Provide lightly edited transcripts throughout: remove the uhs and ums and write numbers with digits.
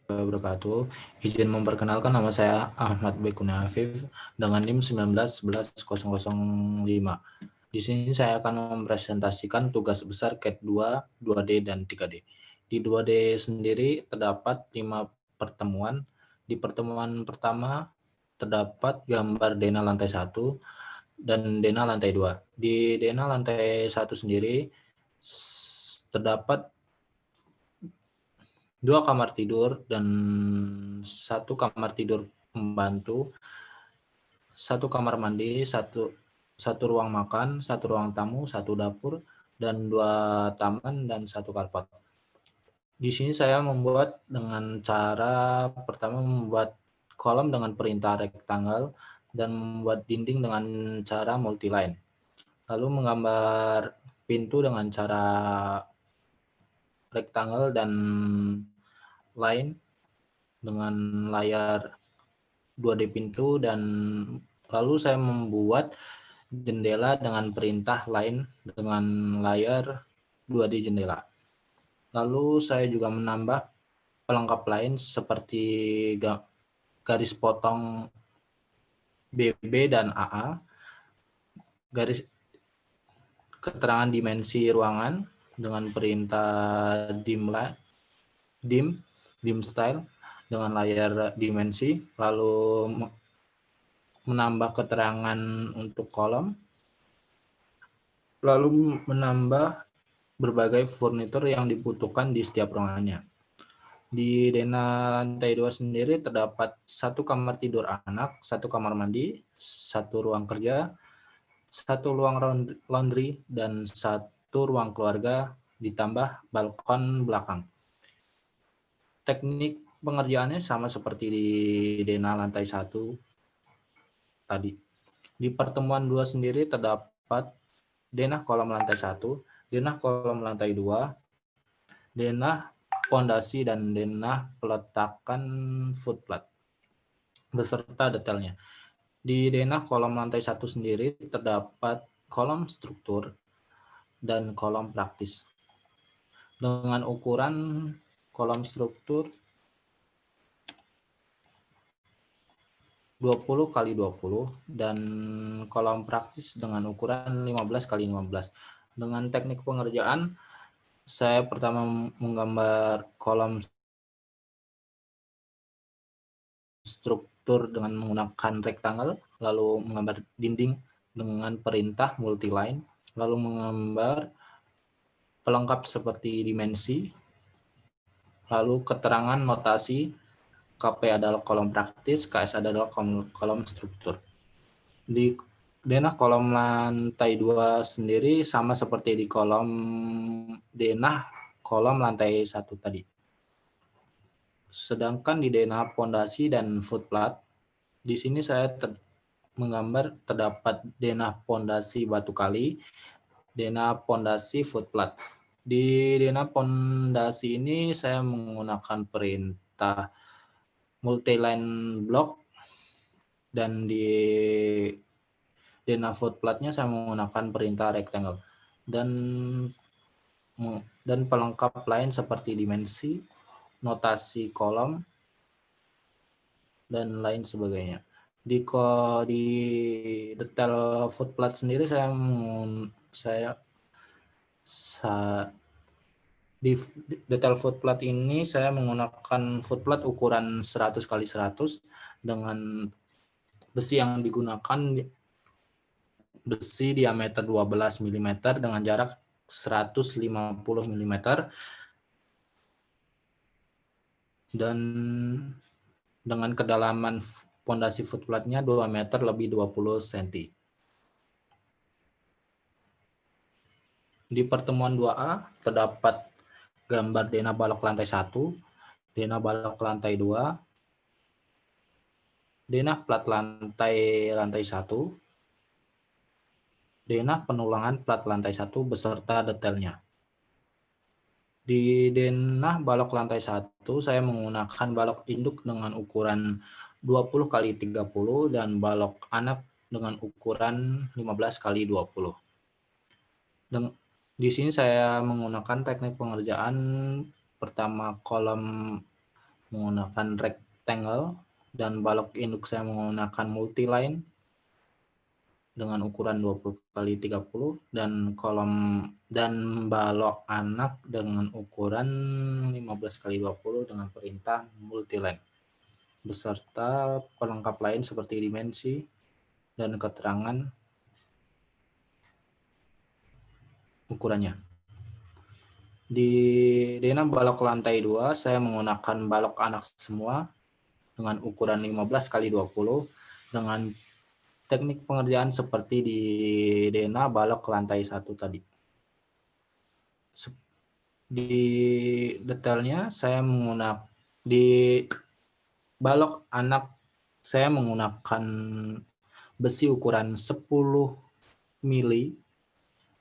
wabarakatuh. Izin memperkenalkan, nama saya Ahmad Baikuni Afif dengan NIM 19111005. Di sini saya akan mempresentasikan tugas besar CAT 2, 2D, dan 3D. Di 2D sendiri terdapat 5 pertemuan. Di pertemuan pertama terdapat gambar denah lantai 1 dan denah lantai 2. Di denah lantai 1 sendiri terdapat 2 kamar tidur dan 1 kamar tidur pembantu, 1 kamar mandi, 1 ruang makan, 1 ruang tamu, 1 dapur, dan 2 taman dan 1 carport. Di sini saya membuat dengan cara pertama membuat kolom dengan perintah rectangle dan membuat dinding dengan cara multiline. Lalu menggambar pintu dengan cara rectangle dan line dengan layar 2D pintu, dan lalu saya membuat jendela dengan perintah line dengan layar 2D jendela. Lalu saya juga menambah pelengkap lain seperti garis potong BB dan AA, garis keterangan dimensi ruangan dengan perintah dim style dengan layar dimensi, lalu menambah keterangan untuk kolom, lalu menambah berbagai furnitur yang dibutuhkan di setiap ruangannya. Di denah lantai 2 sendiri terdapat 1 kamar tidur anak, 1 kamar mandi, 1 ruang kerja, 1 ruang laundry, dan 1 ruang keluarga, ditambah balkon belakang. Teknik pengerjaannya sama seperti di denah lantai 1 tadi. Di pertemuan 2 sendiri terdapat denah kolom lantai 1, denah kolom lantai 2, denah pondasi, dan denah peletakan footplat beserta detailnya. Di denah kolom lantai 1 sendiri terdapat kolom struktur dan kolom praktis. Dengan ukuran kolom struktur 20 kali 20 dan kolom praktis dengan ukuran 15 kali 15. Dengan teknik pengerjaan, saya pertama menggambar kolom struktur dengan menggunakan rectangle, lalu menggambar dinding dengan perintah multiline, lalu menggambar pelengkap seperti dimensi, lalu keterangan notasi, KP adalah kolom praktis, KS adalah kolom struktur. Di denah kolom lantai 2 sendiri sama seperti di kolom denah kolom lantai 1 tadi. Sedangkan di denah pondasi dan footplat, di sini saya menggambar terdapat denah pondasi batu kali, denah pondasi footplat. Di denah pondasi ini saya menggunakan perintah multiline block, dan di denah footplatnya saya menggunakan perintah rectangle dan pelengkap lain seperti dimensi, notasi kolom, dan lain sebagainya. Di detail footplat sendiri di detail footplat ini saya menggunakan footplat ukuran 100 kali 100 dengan besi yang digunakan besi diameter 12 mm dengan jarak 150 mm dan dengan kedalaman pondasi footplatnya 2 meter lebih 20 cm. Di pertemuan 2A terdapat gambar denah balok lantai 1, denah balok lantai 2, denah plat lantai 1, denah penulangan plat lantai 1 beserta detailnya. Di denah balok lantai 1 saya menggunakan balok induk dengan ukuran 20 kali 30 dan balok anak dengan ukuran 15 kali 20. Di sini saya menggunakan teknik pengerjaan pertama kolom menggunakan rectangle, dan balok induk saya menggunakan multiline dengan ukuran 20 kali 30, dan balok anak dengan ukuran 15 kali 20 dengan perintah multiline beserta pelengkap lain seperti dimensi dan keterangan ukurannya. Di denah balok lantai 2 saya menggunakan balok anak semua dengan ukuran 15 kali 20 dengan teknik pengerjaan seperti di denah balok lantai 1 tadi. Di detailnya saya menggunakan di balok anak saya menggunakan besi ukuran 10 mili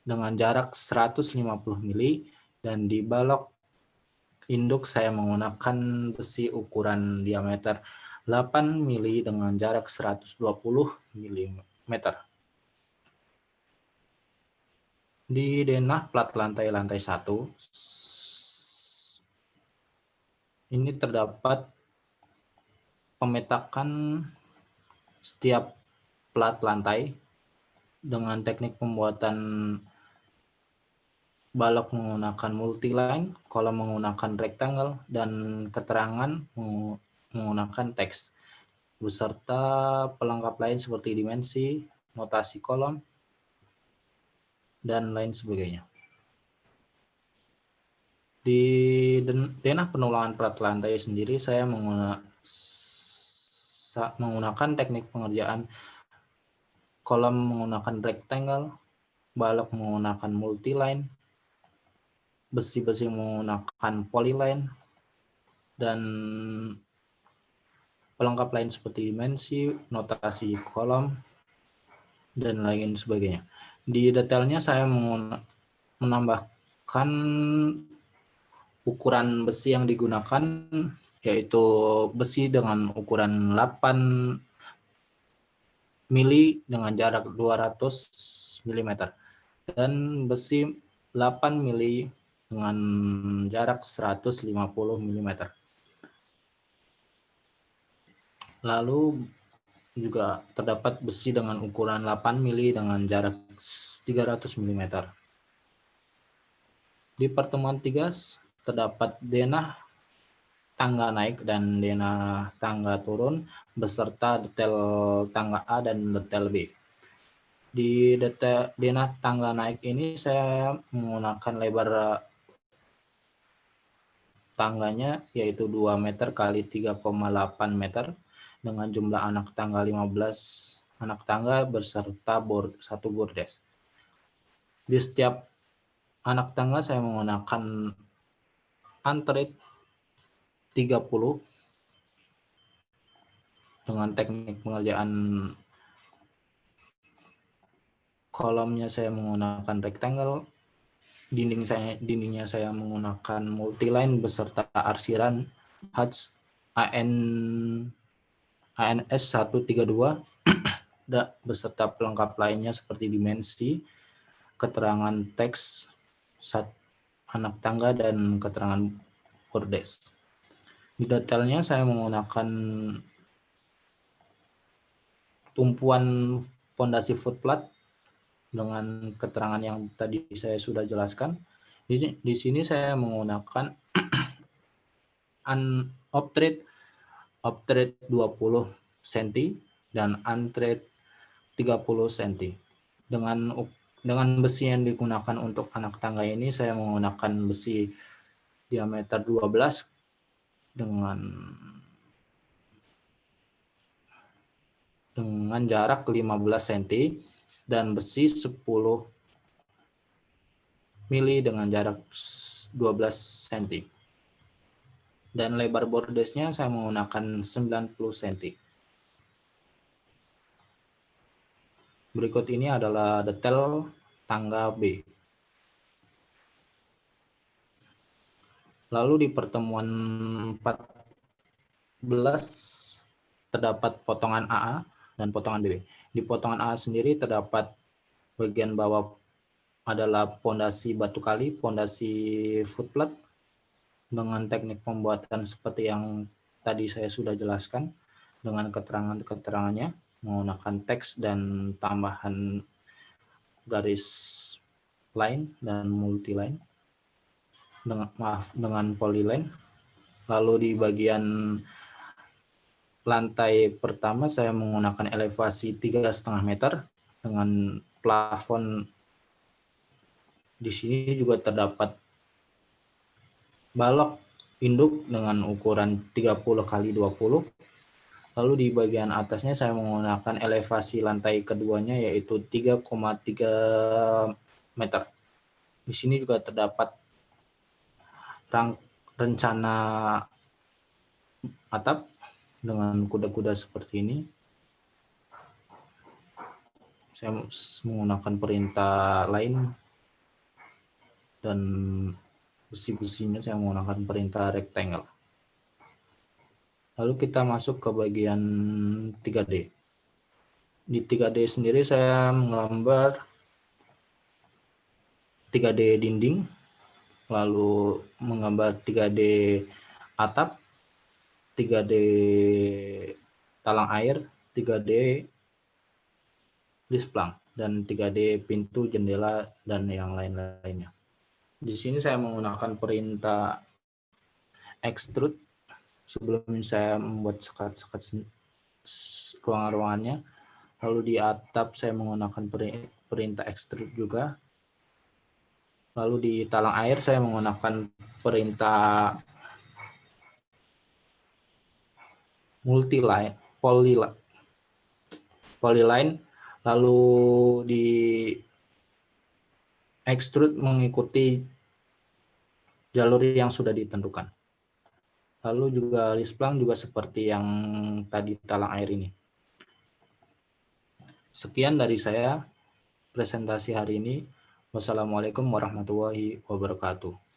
dengan jarak 150 mili, dan di balok induk saya menggunakan besi ukuran diameter 8 mili dengan jarak 120 mm. Di denah plat lantai 1 ini terdapat pemetakan setiap plat lantai dengan teknik pembuatan balok menggunakan multiline, kolom menggunakan rectangle, dan keterangan menggunakan teks beserta pelengkap lain seperti dimensi, notasi kolom, dan lain sebagainya. Di denah penulangan plat lantai sendiri saya menggunakan teknik pengerjaan kolom menggunakan rectangle, balok menggunakan multiline, besi-besi menggunakan polyline, dan pelengkap lain seperti dimensi, notasi kolom, dan lain sebagainya. Di detailnya saya menambahkan ukuran besi yang digunakan, yaitu besi dengan ukuran 8 mili dengan jarak 200 mm, dan besi 8 mili dengan jarak 150 mm. Lalu juga terdapat besi dengan ukuran 8 mili dengan jarak 300 mm. Di pertemuan 3 terdapat denah tangga naik dan denah tangga turun beserta detail tangga A dan detail B. Di denah tangga naik ini saya menggunakan lebar tangganya yaitu 2 meter kali 3,8 meter dengan jumlah anak tangga 15 anak tangga beserta satu bordes. Di setiap anak tangga saya menggunakan antrit 30 dengan teknik pengerjaan kolomnya saya menggunakan rectangle, dindingnya saya menggunakan multiline beserta arsiran Hatch ANS 132 beserta pelengkap lainnya seperti dimensi, keterangan teks anak tangga, dan keterangan bordes. Di detailnya saya menggunakan tumpuan fondasi footplat dengan keterangan yang tadi saya sudah jelaskan. Di sini saya menggunakan optrit 20 cm dan antrit 30 cm. Dengan besi yang digunakan untuk anak tangga ini saya menggunakan besi diameter 12 dengan jarak 15 cm dan besi 10 mili dengan jarak 12 cm. Dan lebar bordesnya saya menggunakan 90 cm. Berikut ini adalah detail tangga B. Lalu di pertemuan 14 terdapat potongan AA dan potongan BB. Di potongan A sendiri terdapat bagian bawah adalah pondasi batu kali, pondasi footplat dengan teknik pembuatan seperti yang tadi saya sudah jelaskan dengan keterangan-keterangannya menggunakan teks dan tambahan garis line dan multiline dengan polyline. Lalu di bagian lantai pertama saya menggunakan elevasi 3,5 meter dengan plafon. Di sini juga terdapat balok induk dengan ukuran 30 kali 20. Lalu di bagian atasnya saya menggunakan elevasi lantai keduanya yaitu 3,3 meter. Di sini juga terdapat rencana atap dengan kuda-kuda seperti ini. Saya menggunakan perintah lain dan besi-besinya saya menggunakan perintah rectangle. Lalu kita masuk ke bagian 3D. Di 3D sendiri saya menggambar 3D dinding, lalu menggambar 3D atap, 3D talang air, 3D lisplang, dan 3D pintu, jendela, dan yang lain-lainnya. Di sini saya menggunakan perintah extrude sebelum saya membuat sekat-sekat ruangan-ruangannya. Lalu di atap saya menggunakan perintah extrude juga. Lalu di talang air saya menggunakan perintah multiline, polyline. Lalu di extrude mengikuti jalur yang sudah ditentukan. Lalu juga lisplang juga seperti yang tadi talang air ini. Sekian dari saya presentasi hari ini. Wassalamualaikum warahmatullahi wabarakatuh.